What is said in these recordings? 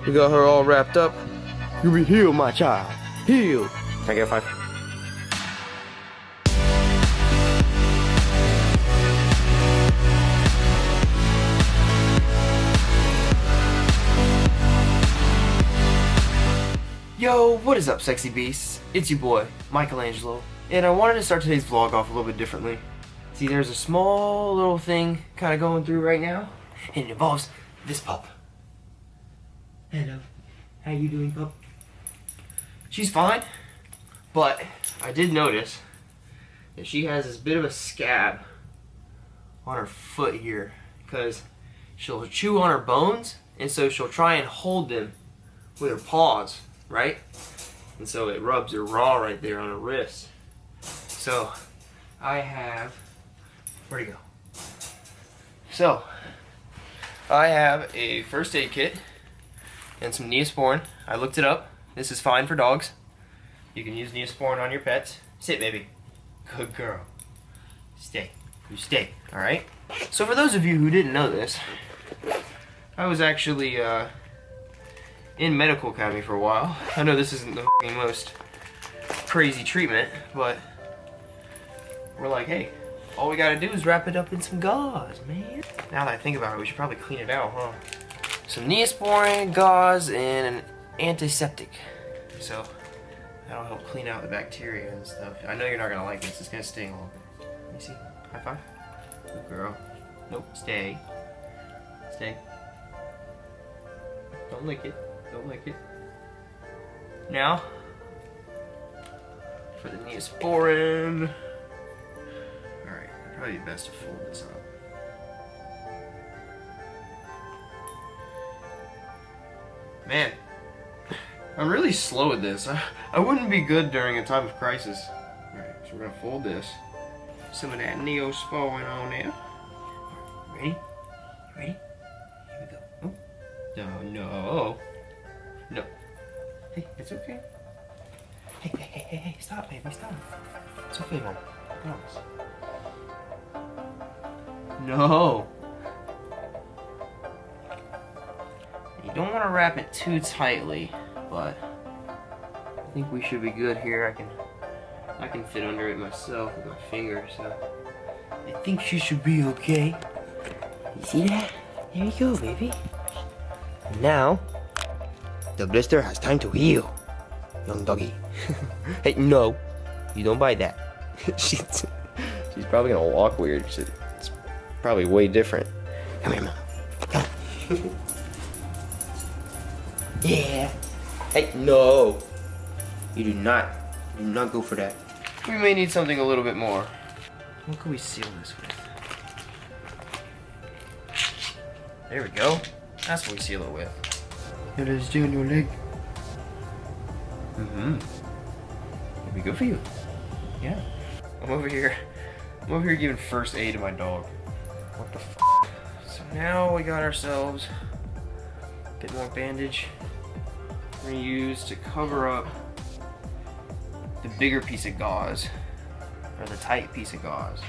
We got her all wrapped up. You be healed, my child. Healed. Can I get a 5? Yo, what is up, sexy beasts? It's your boy, Michelangelo, and I wanted to start today's vlog off a little bit differently. See, there's a small little thing kind of going through right now, and it involves this pup. Hello. How you doing, pup? She's fine, but I did notice that she has this bit of a scab on her foot here, because she'll chew on her bones, and so she'll try and hold them with her paws, right? And so it rubs her raw right there on her wrist. So I have, where'd he go? So I have a first aid kit and some Neosporin. I looked it up. This is fine for dogs. You can use Neosporin on your pets. Sit, baby. Good girl. Stay. You stay, alright? So for those of you who didn't know this, I was actually in medical academy for a while. I know this isn't the most crazy treatment, but we're like, hey, all we gotta do is wrap it up in some gauze, man. Now that I think about it, we should probably clean it out, huh? Some Neosporin, gauze, and an antiseptic. So that'll help clean out the bacteria and stuff. I know you're not gonna like this. It's gonna sting a little bit. Let me see. High five. Good girl. Nope. Stay. Stay. Don't lick it. Don't lick it. Now, for the Neosporin. Alright, it'd probably be best to fold this up. Man, I'm really slow at this. I wouldn't be good during a time of crisis. Alright, so we're gonna fold this. Some of that Neosporin on there. Ready? Ready? Here we go. Oh. No, no. No. Hey, it's okay. Hey, hey, hey, hey, hey, stop, baby, stop. It's okay, Mom. I promise. No. You don't want to wrap it too tightly, but I think we should be good here. I can fit under it myself with my finger, so I think she should be okay. You see that? There you go, baby. Now, the blister has time to heal, young doggy. Hey, no, you don't buy that. she's probably gonna walk weird. It's probably way different. Come here, Mom. Come. Yeah. Hey, no. You do not go for that. We may need something a little bit more. What can we seal this with? There we go. That's what we seal it with. It is doing your leg. It'll be good for you. Yeah. I'm over here giving first aid to my dog. What the f? So now we got ourselves a bit more bandage. We're gonna use to cover up the bigger piece of gauze, or the tight piece of gauze.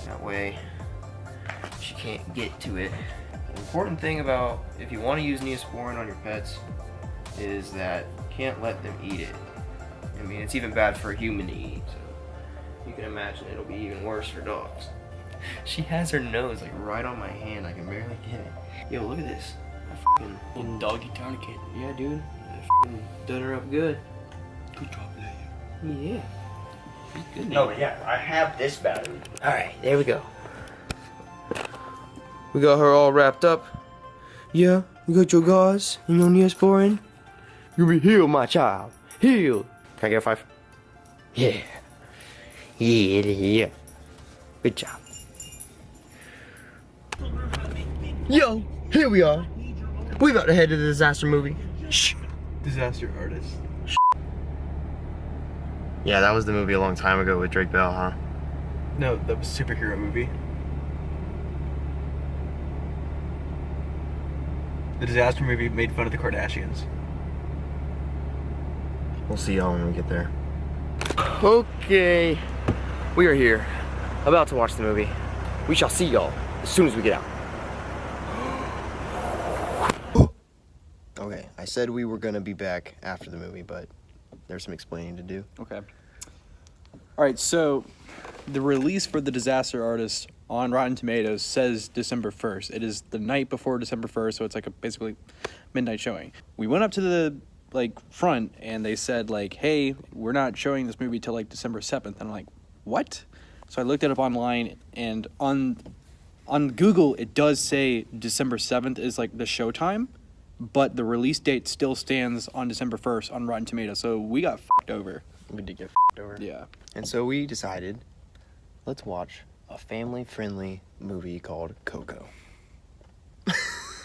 That way she can't get to it. The important thing about if you want to use Neosporin on your pets is that you can't let them eat it. I mean, it's even bad for a human to eat, so you can imagine it'll be even worse for dogs. She has her nose like right on my hand. I can barely get it. Yo, look at this. I f***ing doggy tourniquet. Yeah, dude. I f***ing done her up good. Good job, lady. Yeah. She's good now. No, yeah, I have this battery. Alright, there we go. We got her all wrapped up. Yeah, we got your gauze and your Neosporin. You be healed, my child. Healed. Can I get a 5? Yeah. Yeah. Good job. Yo, here we are. We about to head to the disaster movie. Shh. Disaster artist. Yeah, that was the movie a long time ago with Drake Bell, huh? No, that was a superhero movie. The disaster movie made fun of the Kardashians. We'll see y'all when we get there. Okay, we are here, about to watch the movie. We shall see y'all as soon as we get out. Okay, I said we were gonna be back after the movie, but there's some explaining to do. Okay. All right, so the release for The Disaster Artist on Rotten Tomatoes says December 1st. It is the night before December 1st, so it's like a basically midnight showing. We went up to the front and they said hey, we're not showing this movie till December 7th. And I'm like, what? So I looked it up online, and on Google it does say December 7th is the showtime, but the release date still stands on December 1st on Rotten Tomatoes. So we got f***ed over. We did get f***ed over. Yeah. And so we decided, let's watch a family-friendly movie called Coco.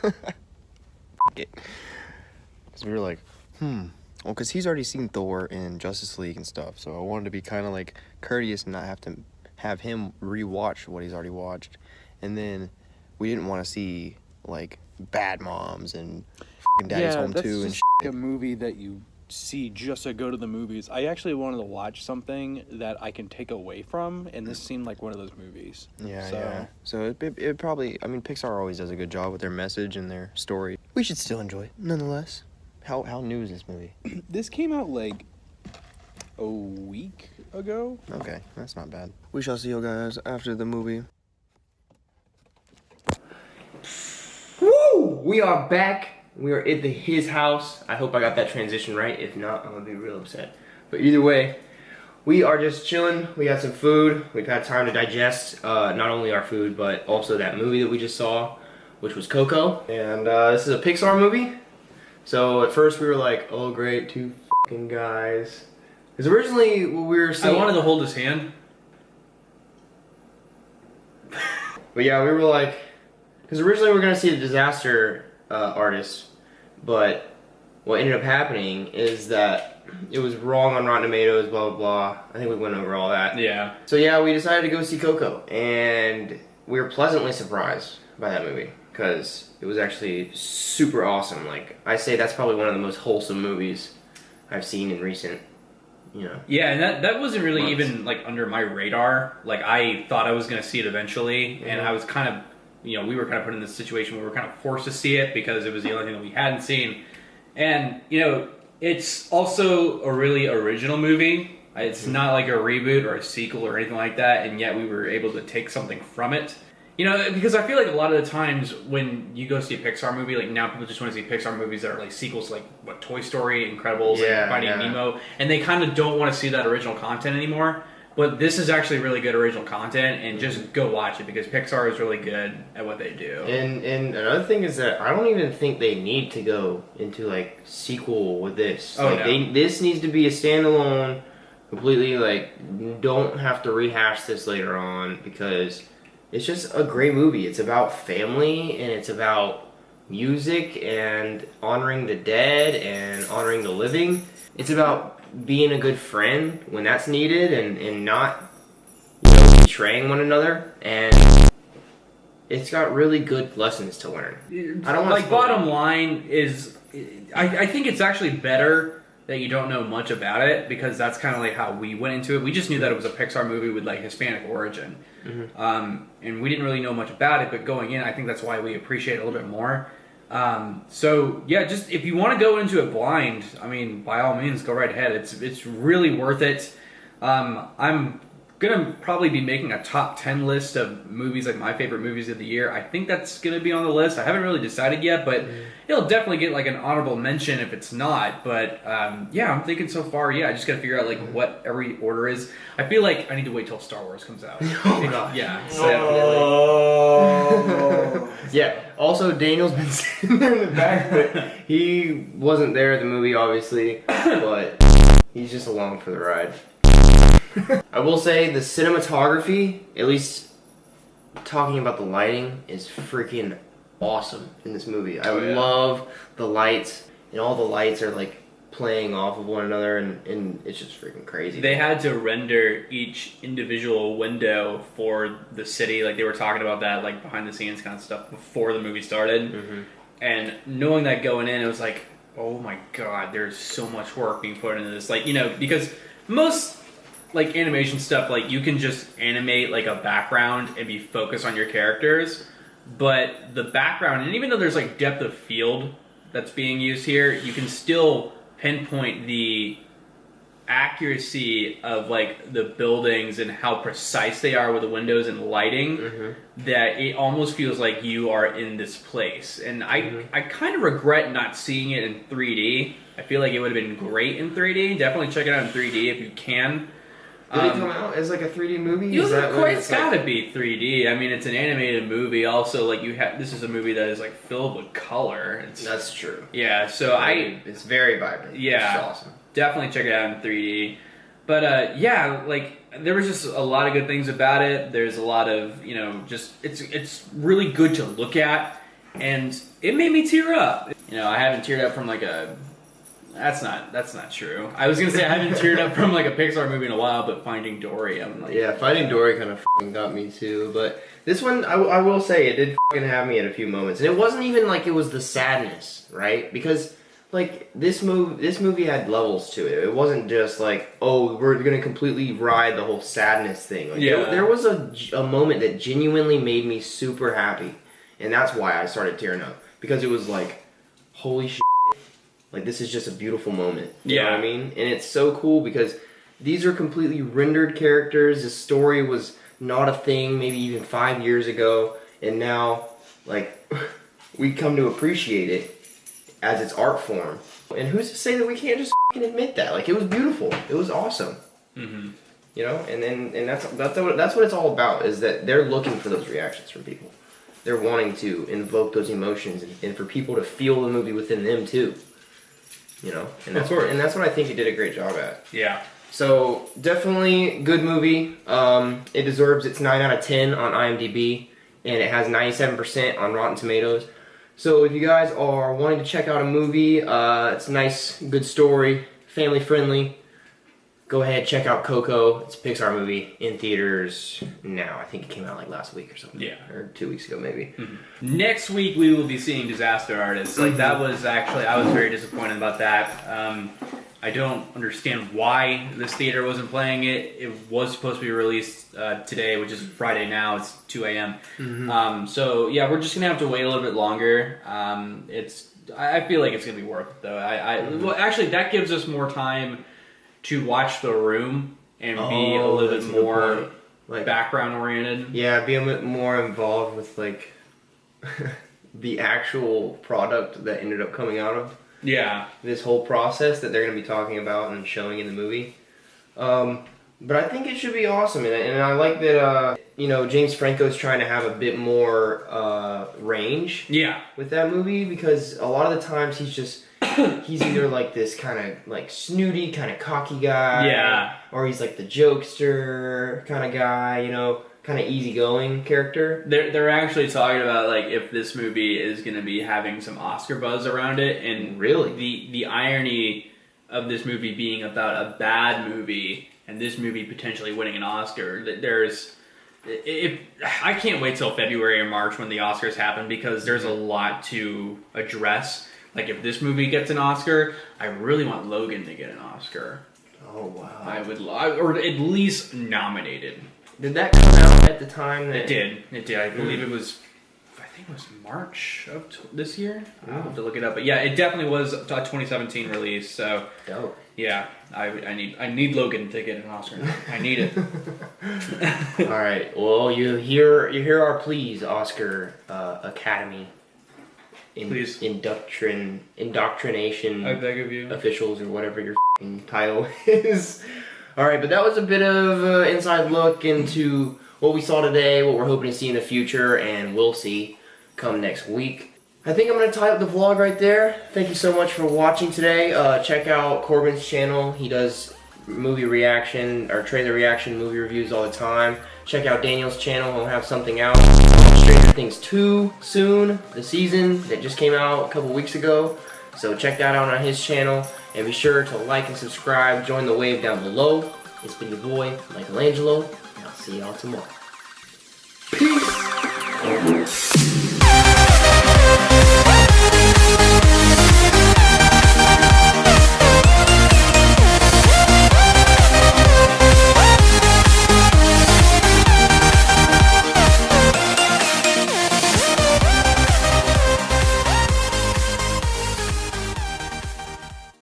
Because we were well, because he's already seen Thor in Justice League and stuff, so I wanted to be kind of courteous and not have to have him rewatch what he's already watched. And then we didn't want to see Bad Moms and Daddy's Home 2 and shit. A movie that you see just to go to the movies. I actually wanted to watch something that I can take away from, and this seemed like one of those movies. Yeah. So it probably, Pixar always does a good job with their message and their story. We should still enjoy it, nonetheless. How new is this movie? This came out a week ago. Okay, that's not bad. We shall see you guys after the movie. Woo! We are back. We are at his house. I hope I got that transition right. If not, I'm gonna be real upset. But either way, we are just chilling. We got some food. We've had time to digest not only our food, but also that movie that we just saw, which was Coco. And this is a Pixar movie. So at first we were like, oh great, two fucking guys. Because originally what we were seeing... I wanted to hold his hand. But yeah, we were like... Because originally we were going to see The Disaster Artist, but what ended up happening is that it was wrong on Rotten Tomatoes, blah, blah, blah. I think we went over all that. Yeah. So yeah, we decided to go see Coco, and we were pleasantly surprised by that movie, because it was actually super awesome. I say that's probably one of the most wholesome movies I've seen in recent, Yeah, and that wasn't really months. even, under my radar. I thought I was going to see it eventually, and I was kind of, we were kind of put in this situation where we were kind of forced to see it because it was the only thing that we hadn't seen. And, it's also a really original movie. It's not like a reboot or a sequel or anything like that, and yet we were able to take something from it. Because I feel like a lot of the times when you go see a Pixar movie, now people just want to see Pixar movies that are sequels to Toy Story, Incredibles, and Finding Nemo, and they kind of don't want to see that original content anymore. But this is actually really good original content, and just go watch it because Pixar is really good at what they do. And another thing is that I don't even think they need to go into sequel with this. Oh, no. This needs to be a standalone, completely don't have to rehash this later on because it's just a great movie. It's about family and it's about music and honoring the dead and honoring the living. It's about being a good friend when that's needed and not betraying one another, and it's got really good lessons to learn. I don't want bottom line is I think it's actually better that you don't know much about it because that's kind of how we went into it. We just knew that it was a Pixar movie with Hispanic origin, and we didn't really know much about it, but going in I think that's why we appreciate it a little bit more. So yeah, just if you want to go into it blind, by all means, go right ahead. It's really worth it. I'm gonna probably be making a top 10 list of movies, my favorite movies of the year. I think that's gonna be on the list. I haven't really decided yet, but it'll definitely get an honorable mention if it's not. But yeah, I'm thinking so far. Yeah, I just gotta figure out what every order is. I feel like I need to wait till Star Wars comes out. Oh god. Yeah. Oh. Yeah. Also, Daniel's been sitting there in the back, but he wasn't there at the movie, obviously. But he's just along for the ride. I will say the cinematography, at least talking about the lighting, is freaking awesome in this movie. I love the lights, and all the lights are playing off of one another, and it's just freaking crazy. They had to render each individual window for the city, they were talking about that, behind the scenes kind of stuff before the movie started. And knowing that going in, it was oh my god, there's so much work being put into this. Because most animation stuff, you can just animate a background and be focused on your characters, but the background, and even though there's depth of field that's being used here, you can still pinpoint the accuracy of like the buildings and how precise they are with the windows and lighting, that it almost feels like you are in this place. And I kind of regret not seeing it in 3D. I feel like it would have been great in 3D. Definitely check it out in 3D if you can. Did it come out as like a 3D movie? It's gotta be 3D. I mean, it's an animated movie. Also, like this is a movie that is like filled with color. That's true. Yeah, so it's very vibrant. Yeah, it's awesome. Definitely check it out in 3D. But yeah, like there was just a lot of good things about it. There's a lot of just it's really good to look at, and it made me tear up. I haven't teared up from like a. That's not true. I was gonna say I haven't teared up from like a Pixar movie in a while, but Finding Dory, I'm like... Yeah, Finding Dory kind of got me too, but this one, I will say, it did have me at a few moments. And it wasn't even like it was the sadness, right? Because, like, this movie had levels to it. It wasn't just like, oh, we're gonna completely ride the whole sadness thing. Like, there was a moment that genuinely made me super happy. And that's why I started tearing up. Because it was like, holy shit. Like, this is just a beautiful moment. You know what I mean? And it's so cool because these are completely rendered characters. This story was not a thing maybe even 5 years ago. And now, like, we come to appreciate it as its art form. And who's to say that we can't just admit that? Like, it was beautiful. It was awesome. And that's what it's all about, is that they're looking for those reactions from people. They're wanting to invoke those emotions and for people to feel the movie within them, too. And that's what I think he did a great job at. Yeah. So definitely good movie. It deserves its 9 out of 10 on IMDb, and it has 97% on Rotten Tomatoes. So if you guys are wanting to check out a movie, it's a nice, good story, family friendly. Go ahead, check out Coco. It's a Pixar movie in theaters now. I think it came out like last week or something. Yeah. Or 2 weeks ago, maybe. Next week we will be seeing Disaster Artist. Like that was actually, I was very disappointed about that. I don't understand why this theater wasn't playing it. It was supposed to be released today, which is Friday now. It's 2 a.m. So yeah, we're just gonna have to wait a little bit longer. I feel like it's gonna be worth it though. Well, actually, that gives us more time to watch The Room and be a little bit more like background oriented. Yeah, be a bit more involved with like the actual product that ended up coming out of this whole process that they're going to be talking about and showing in the movie. But I think it should be awesome, and I like that James Franco's trying to have a bit more range with that movie, because a lot of the times he's either like this kind of like snooty, kind of cocky guy, or he's like the jokester kind of guy, kind of easygoing character. They're actually talking about like if this movie is going to be having some Oscar buzz around it, and really the irony of this movie being about a bad movie and this movie potentially winning an Oscar. I can't wait till February or March when the Oscars happen, because there's a lot to address. Like, if this movie gets an Oscar, I really want Logan to get an Oscar. Oh, wow. I would, or at least nominated. Did that come out at the time that... It did. I believe it was, I think it was March of this year. I'll have to look it up. But yeah, it definitely was a 2017 release, so... Dope. Yeah, I need Logan to get an Oscar. I need it. All right. Well, you hear our pleas, Oscar Academy. Please. Indoctrination I beg of you. Officials, or whatever your title is. Alright, but that was a bit of an inside look into what we saw today, what we're hoping to see in the future, and we'll see come next week. I think I'm going to tie up the vlog right there. Thank you so much for watching today. Check out Corbin's channel. He does movie reaction, or trailer reaction movie reviews all the time. Check out Daniel's channel. He'll have something out. Stranger Things 2 soon, the season that just came out a couple weeks ago. So check that out on his channel. And be sure to like and subscribe. Join the wave down below. It's been your boy, Michelangelo. And I'll see y'all tomorrow.